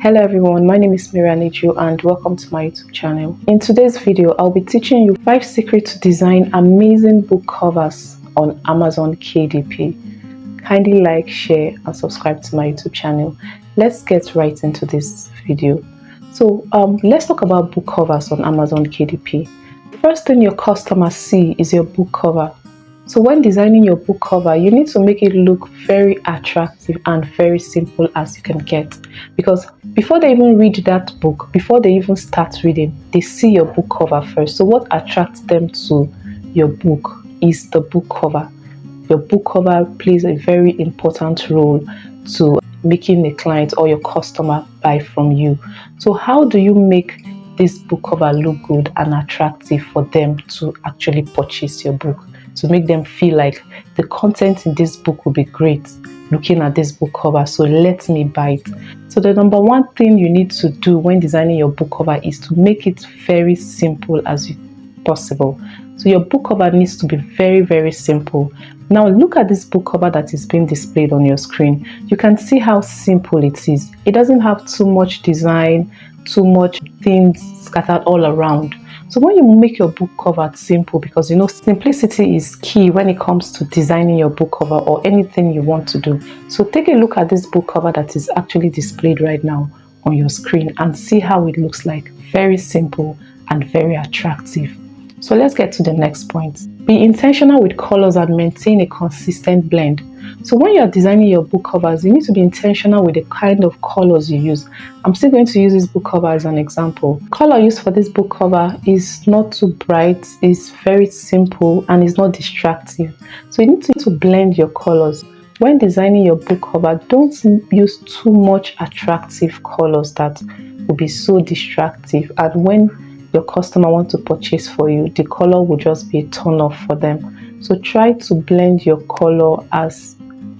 Hello everyone, my name is Miriam and welcome to my YouTube channel. In today's video, I'll be teaching you 5 secrets to design amazing book covers on Amazon KDP. Kindly like, share and subscribe to my YouTube channel. Let's get right into this video. So let's talk about book covers on Amazon KDP. The first thing your customers see is your book cover. So when designing your book cover, you need to make it look very attractive and very simple as you can get. Because before they even read that book, before they even start reading, they see your book cover first. So what attracts them to your book is the book cover. Your book cover plays a very important role to making a client or your customer buy from you. So how do you make this book cover look good and attractive for them to actually purchase your book? To make them feel like the content in this book will be great looking at this book cover, so let me buy it. So the number one thing you need to do when designing your book cover is to make it very simple as possible. So your book cover needs to be very simple. Now look at this book cover that is being displayed on your screen. You can see how simple it is. It doesn't have too much design, too much things scattered all around. So when you make your book cover simple, because you know simplicity is key when it comes to designing your book cover or anything you want to do. So take a look at this book cover that is actually displayed right now on your screen and see how it looks like. Very simple and very attractive. So let's get to the next point. Be intentional with colors and maintain a consistent blend. So when you're designing your book covers, you need to be intentional with the kind of colors you use. I'm still going to use this book cover as an example. Color used for this book cover is not too bright, it's very simple and it's not distracting. So you need to blend your colors. When designing your book cover, don't use too much attractive colors that will be so distractive, and when your customer wants to purchase for you, the color will just be a turn off for them. So try to blend your color as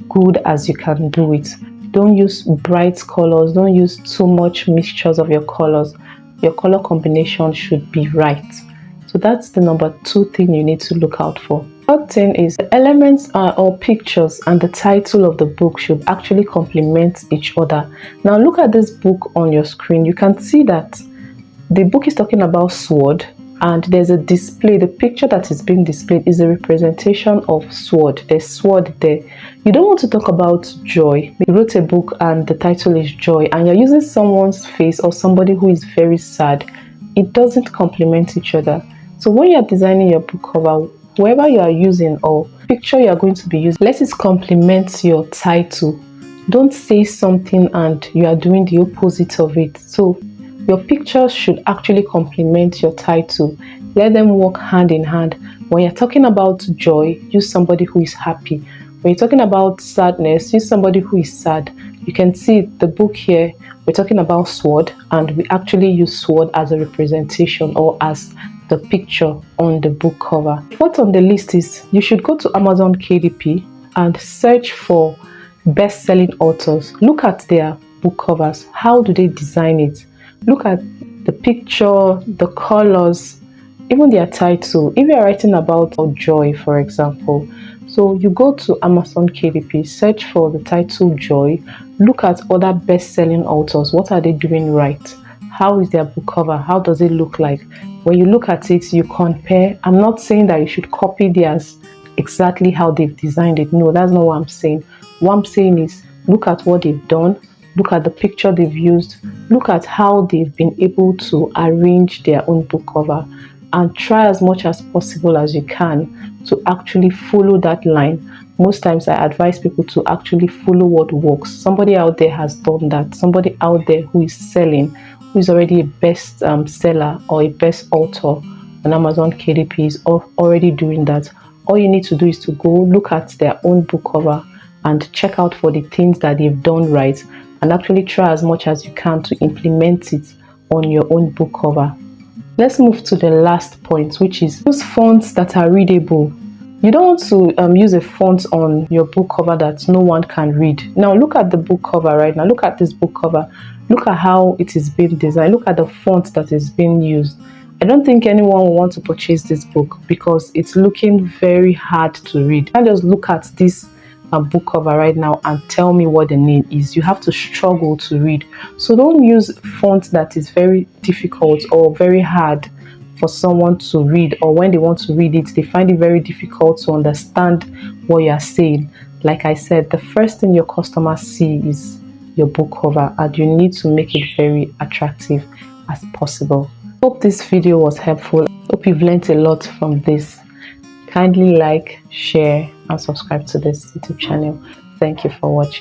good as you can do it. Don't use bright colors, don't use too much mixtures of your colors. Your color combination should be right. So that's the number 2 thing you need to look out for. Third thing is the elements or pictures and the title of the book should actually complement each other. Now look at this book on your screen. You can see that the book is talking about sword, and there's a display. The picture that is being displayed is a representation of sword. There's sword there. You don't want to talk about joy. You wrote a book and the title is joy, and you're using someone's face or somebody who is very sad. It doesn't complement each other. So when you're designing your book cover, whoever you are using or picture you are going to be using, let it complement your title. Don't say something and you are doing the opposite of it. So your pictures should actually complement your title. Let them work hand in hand. When you're talking about joy, use somebody who is happy. When you're talking about sadness, use somebody who is sad. You can see the book here, we're talking about sword, and we actually use sword as a representation or as the picture on the book cover. Fourth on the list is you should go to Amazon KDP and search for best-selling authors. Look at their book covers. How do they design it? Look at the picture, the colors, even their title. If you're writing about joy, for example, so you go to Amazon KDP, search for the title joy, look at other best-selling authors. What are they doing right? How is their book cover? How does it look like? When you look at it, you compare. I'm not saying that you should copy theirs exactly how they've designed it. No, that's not what I'm saying. What I'm saying is look at what they've done. Look at the picture they've used. Look at how they've been able to arrange their own book cover, and try as much as possible as you can to actually follow that line. Most times I advise people to actually follow what works. Somebody out there has done that. Somebody out there who is selling, who is already a best seller or a best author on Amazon KDP is already doing that. All you need to do is to go look at their own book cover and check out for the things that they've done right, and actually try as much as you can to implement it on your own book cover. Let's move to the last point, which is use fonts that are readable. You don't want to use a font on your book cover that no one can read. Now look at the book cover right now. Look at this book cover. Look at how it is being designed. Look at the font that is being used. I don't think anyone will want to purchase this book because it's looking very hard to read. And just look at this a book cover right now and tell me what the name is. You have to struggle to read. So don't use font that is very difficult or very hard for someone to read, or when they want to read it, they find it very difficult to understand what you are saying. Like I said, the first thing your customers see is your book cover, and you need to make it very attractive as possible. Hope this video was helpful. Hope you've learned a lot from this. Kindly like, share and subscribe to this YouTube channel. Thank you for watching.